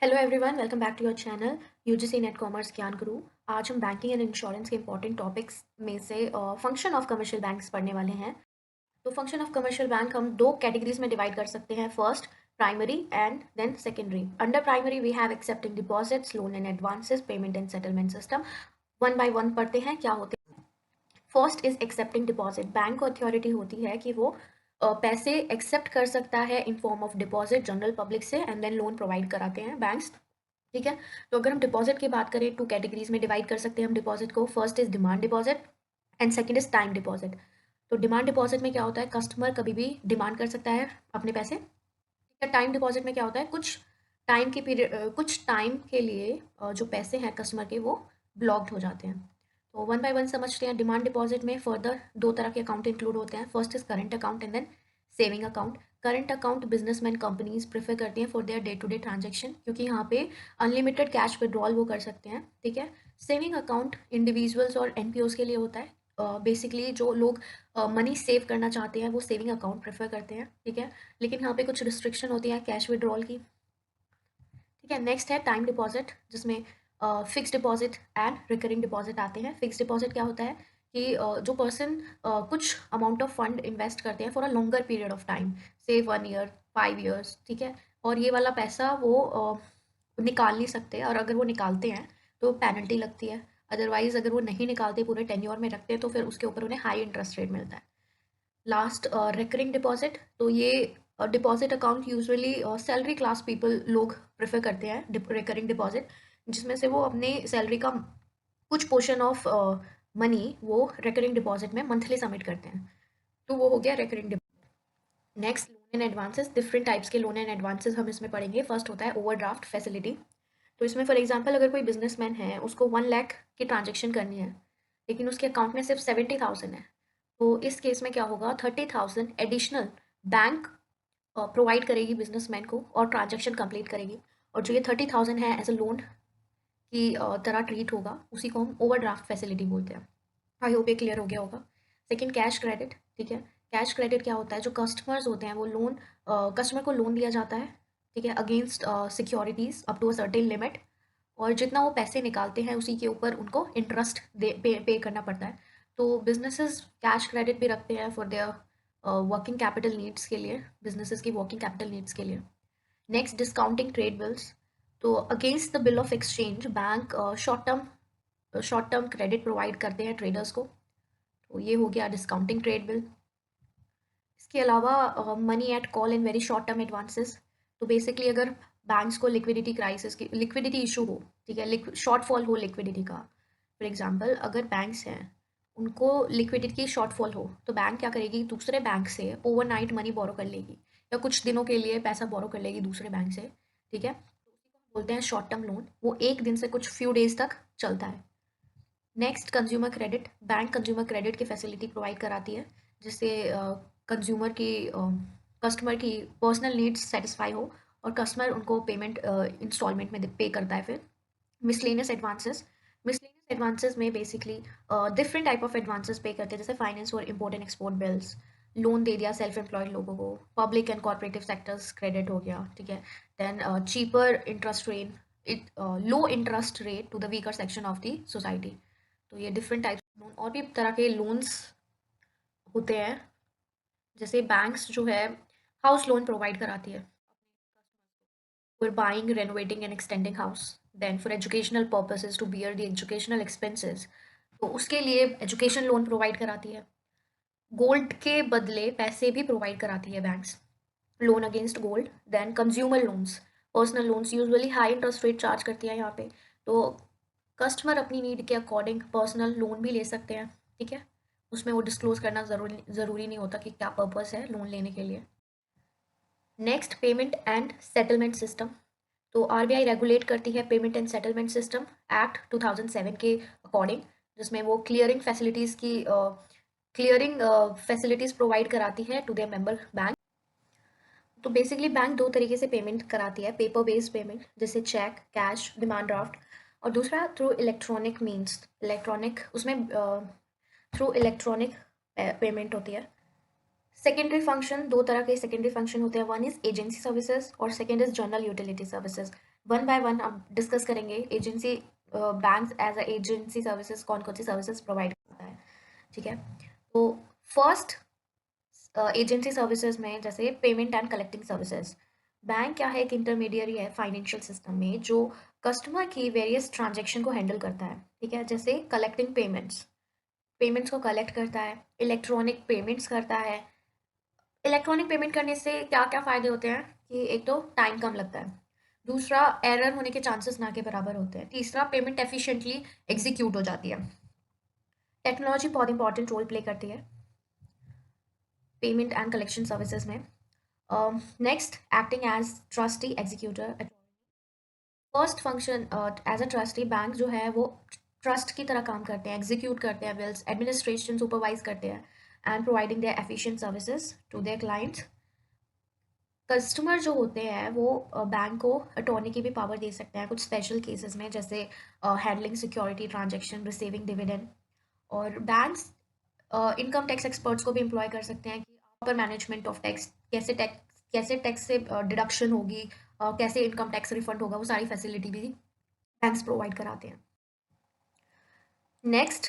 Hello everyone, welcome back to your channel UGC NET commerce Gyan Guru. आज हम banking and insurance के important topics में से फंक्शन ऑफ कमर्शियल बैंक्स पढ़ने वाले हैं। तो फंक्शन ऑफ कमर्शियल बैंक हम दो कैटेगरीज में डिवाइड कर सकते हैं। First primary and then secondary. Under primary we have accepting deposits, loan and advances, payment and settlement system. One by one पढ़ते हैं क्या होते हैं। First is accepting deposit. Bank को अथॉरिटी होती है कि वो पैसे एक्सेप्ट कर सकता है in form of deposit general public से, एंड देन लोन प्रोवाइड कराते हैं बैंक्स। ठीक है। तो अगर हम डिपॉजिट की बात करें, टू कैटेगरीज में डिवाइड कर सकते हैं हम डिपॉजिट को। First is demand deposit and second is time deposit. तो डिमांड डिपॉजिट में क्या होता है, कस्टमर कभी भी डिमांड कर सकता है अपने पैसे। ठीक है। टाइम डिपॉजिट में क्या होता है, कुछ टाइम की पीरियड, कुछ टाइम के लिए जो पैसे हैं कस्टमर के वो ब्लॉक्ड हो जाते हैं। तो वन बाय वन समझते हैं। डिमांड डिपॉजिट में फर्दर दो तरह के अकाउंट इंक्लूड होते हैं। First is current account and then saving account. Current account businessman companies prefer करती हैं for their day to day transaction, क्योंकि यहाँ पे अनलिमिटेड कैश विड्रॉल वो कर सकते हैं। ठीक है। सेविंग अकाउंट इंडिविजुअल्स और एनपीओज के लिए होता है। बेसिकली जो लोग मनी सेव करना चाहते हैं वो सेविंग अकाउंट प्रेफर करते हैं। ठीक है। लेकिन यहाँ पे कुछ रिस्ट्रिक्शन होती है कैश विड्रॉल की। ठीक है। नेक्स्ट है टाइम डिपॉजिट, जिसमें fix deposit and recurring deposit आते हैं। फिक्स डिपॉजिट क्या होता है कि जो पर्सन कुछ अमाउंट ऑफ फंड इन्वेस्ट करते हैं for a longer period of time, से 1 ईयर 5 ईयर्स। ठीक है। और ये वाला पैसा वो निकाल नहीं सकते, और अगर वो निकालते हैं तो पेनल्टी लगती है। अदरवाइज अगर वो नहीं निकालते, पूरे टेन्योर में रखते हैं, तो फिर उसके ऊपर उन्हें हाई इंटरेस्ट रेट मिलता है। Last recurring deposit. तो ये deposit account usually salary class people लोग प्रेफर करते हैं रिकरिंग डिपॉजिट, जिसमें से वो अपने सैलरी का कुछ पोर्शन ऑफ मनी वो रिकरिंग डिपॉजिट में मंथली सबमिट करते हैं। तो वो हो गया recurring deposit. Next loan and advances. Different types के लोन एंड एडवांसेस हम इसमें पढ़ेंगे। फर्स्ट होता है ओवरड्राफ्ट फैसिलिटी। तो इसमें फॉर एग्जांपल अगर कोई बिजनेसमैन है, उसको 1 लाख की ट्रांजेक्शन करनी है, लेकिन उसके अकाउंट में सिर्फ 70,000 है। तो इस केस में क्या होगा, 30,000 एडिशनल बैंक प्रोवाइड करेगी बिजनेसमैन को और ट्रांजेक्शन कंप्लीट करेगी। और जो ये 30,000 है एज अ लोन की तरह ट्रीट होगा, उसी को हम ओवरड्राफ्ट फैसिलिटी बोलते हैं। आई होप ये क्लियर हो गया होगा। Second cash credit. ठीक है। कैश क्रेडिट क्या होता है, जो कस्टमर्स होते हैं वो लोन, कस्टमर को लोन दिया जाता है। ठीक है। Against securities up to a certain limit, और जितना वो पैसे निकालते हैं उसी के ऊपर उनको इंटरेस्ट पे करना पड़ता है। तो बिजनेसेस कैश क्रेडिट भी रखते हैं for their working capital needs के लिए, बिजनेसेस की वर्किंग कैपिटल नीड्स के लिए। Next discounting trade bills. तो against the bill of exchange bank short term credit provide करते हैं ट्रेडर्स को। तो ये हो गया डिस्काउंटिंग ट्रेड बिल। इसके अलावा money at call in very short term advances. तो बेसिकली अगर बैंक्स को लिक्विडिटी क्राइसिस की, लिक्विडिटी इशू हो, ठीक है, शॉर्टफॉल हो लिक्विडिटी का। फॉर एग्जांपल अगर बैंक्स हैं, उनको लिक्विडिटी की शॉर्टफॉल हो, तो बैंक क्या करेगी, दूसरे बैंक से ओवरनाइट मनी बोरो कर लेगी, या कुछ दिनों के लिए पैसा बोरो कर लेगी दूसरे बैंक से। ठीक है। तो उसी को हम बोलते हैं शॉर्ट टर्म लोन। वो एक दिन से कुछ फ्यू डेज तक चलता है। Next consumer credit. Bank consumer credit की फैसिलिटी प्रोवाइड कराती है, जिससे कंज्यूमर की कस्टमर की पर्सनल नीड्स सेटिस्फाई हो, और कस्टमर उनको पेमेंट इंस्टॉलमेंट में पे करता है। फिर मिसलेनियस एडवांसेस। मिसलेनियस एडवांसेस में basically different type of advances pay करते हैं, जैसे फाइनेंस और import and export bills, loan दे दिया सेल्फ एम्प्लॉयड लोगों को, public and cooperative sectors credit हो गया। ठीक है। Then cheaper interest rate, low interest rate to the weaker section of the society. तो ये डिफरेंट टाइप्स लोन, और भी तरह के लोन्स होते हैं। जैसे बैंक्स जो है हाउस लोन प्रोवाइड कराती है for buying, renovating and extending house. Then for educational purposes to bear the educational expenses, तो उसके लिए एजुकेशन लोन प्रोवाइड कराती है। गोल्ड के बदले पैसे भी प्रोवाइड कराती है banks, loan against gold. Then consumer loans, personal loans usually high interest rate charge करती है यहाँ पे। तो कस्टमर अपनी नीड के अकॉर्डिंग पर्सनल लोन भी ले सकते हैं। ठीक है। उसमें वो डिस्क्लोज करना ज़रूरी नहीं होता कि क्या पर्पस है लोन लेने के लिए। Next payment and settlement system. तो आरबीआई रेगुलेट करती है payment and settlement system act 2007 के अकॉर्डिंग, जिसमें वो क्लियरिंग फैसिलिटीज़ प्रोवाइड कराती है टू देयर मेंबर बैंक। तो बेसिकली बैंक दो तरीके से पेमेंट कराती है, पेपर बेस्ड पेमेंट जैसे चेक, कैश, डिमांड ड्राफ्ट, और दूसरा थ्रू इलेक्ट्रॉनिक मीन्स, इलेक्ट्रॉनिक, उसमें थ्रू इलेक्ट्रॉनिक पेमेंट होती है। सेकेंडरी फंक्शन, दो तरह के सेकेंडरी फंक्शन होते हैं, वन इज एजेंसी सर्विसेज और second is general utility services. One by one अब डिस्कस करेंगे agency banks as a agency services कौन कौन सी सर्विसेज प्रोवाइड करता है। ठीक है, तो फर्स्ट एजेंसी सर्विसेज में जैसे payment and collecting services. Bank क्या है, एक इंटरमीडियरी है फाइनेंशियल सिस्टम में जो कस्टमर की वेरियस ट्रांजेक्शन को हैंडल करता है। ठीक है, जैसे कलेक्टिंग पेमेंट्स, पेमेंट्स को कलेक्ट करता है, इलेक्ट्रॉनिक पेमेंट्स करता है। इलेक्ट्रॉनिक पेमेंट करने से क्या क्या फ़ायदे होते हैं कि एक तो टाइम कम लगता है, दूसरा एरर होने के चांसेस ना के बराबर होते हैं, तीसरा पेमेंट एफिशिएंटली एग्जीक्यूट हो जाती है। टेक्नोलॉजी बहुत इंपॉर्टेंट रोल प्ले करती है पेमेंट एंड कलेक्शन सर्विसेज में। Next, acting as trustee executor. First function as a trustee, bank जो है वो ट्रस्ट की तरह काम करते हैं, एग्जीक्यूट करते हैं बिल्स, एडमिनिस्ट्रेशन सुपरवाइज करते हैं and providing their efficient services to their clients. Customer जो होते हैं वो बैंक को अटॉर्नी की भी पावर दे सकते हैं कुछ स्पेशल केसेस में, जैसे handling security transaction, receiving dividend. और बैंक्स इनकम टैक्स एक्सपर्ट्स को भी एम्प्लॉय कर सकते हैं कि प्रॉपर मैनेजमेंट ऑफ टैक्स कैसे टैक्स से डिडक्शन होगी, कैसे इनकम टैक्स रिफंड होगा, वो सारी फैसिलिटी भी बैंक्स प्रोवाइड कराते हैं। Next,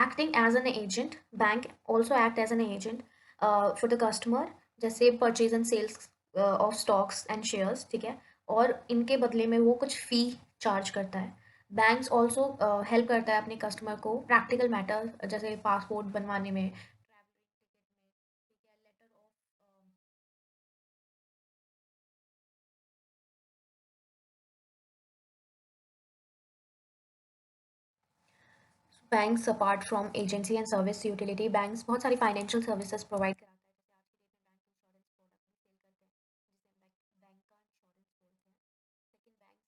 acting as an agent, bank also act as an agent for the customer, जैसे purchase and sales of stocks and shares. ठीक है, और इनके बदले में वो कुछ फ़ी चार्ज करता है। बैंक्स ऑल्सो हेल्प करता है अपने कस्टमर को प्रैक्टिकल मैटर, जैसे पासपोर्ट बनवाने में, banks apart from agency and service utility, banks बहुत सारी फाइनेंशियल सर्विसेज प्रोवाइड कराता है।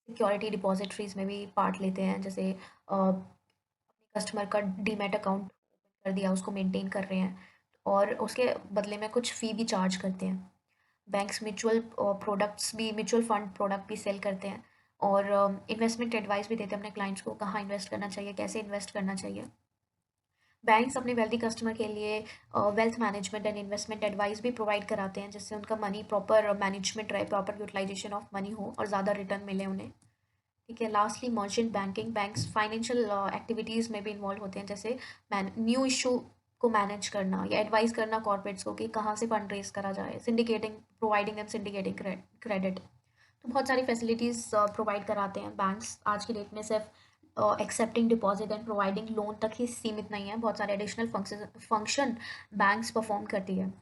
सिक्योरिटी डिपॉजिटरीज में भी पार्ट लेते हैं, जैसे कस्टमर का डीमैट अकाउंट ओपन कर दिया, उसको मेंटेन कर रहे हैं और उसके बदले में कुछ फ़ी भी चार्ज करते हैं। बैंक्स म्यूचुअल प्रोडक्ट्स भी, म्यूचुअल फंड प्रोडक्ट भी सेल करते हैं और इन्वेस्टमेंट एडवाइस भी देते हैं अपने क्लाइंट्स को, कहाँ इन्वेस्ट करना चाहिए, कैसे इन्वेस्ट करना चाहिए। बैंक्स अपने वेल्दी कस्टमर के लिए wealth management and investment advice भी प्रोवाइड कराते हैं, जिससे उनका मनी प्रॉपर मैनेजमेंट रहे, प्रॉपर यूटिलाइजेशन ऑफ मनी हो और ज़्यादा रिटर्न मिले उन्हें। ठीक है, lastly merchant banking, banks financial activities में भी इन्वॉल्व होते हैं, जैसे न्यू इशू को मैनेज करना या एडवाइस करना कॉर्पोरेट्स को कि कहाँ से फंड रेज करा जाए, सिंडिकेटिंग, प्रोवाइडिंग एंड सिंडिकेटिंग क्रेडिट। तो बहुत सारी फैसिलिटीज़ प्रोवाइड कराते हैं बैंक्स। आज की डेट में सिर्फ accepting deposit and providing loan तक ही सीमित नहीं है, बहुत सारे एडिशनल फंक्शन बैंक्स परफॉर्म करती है।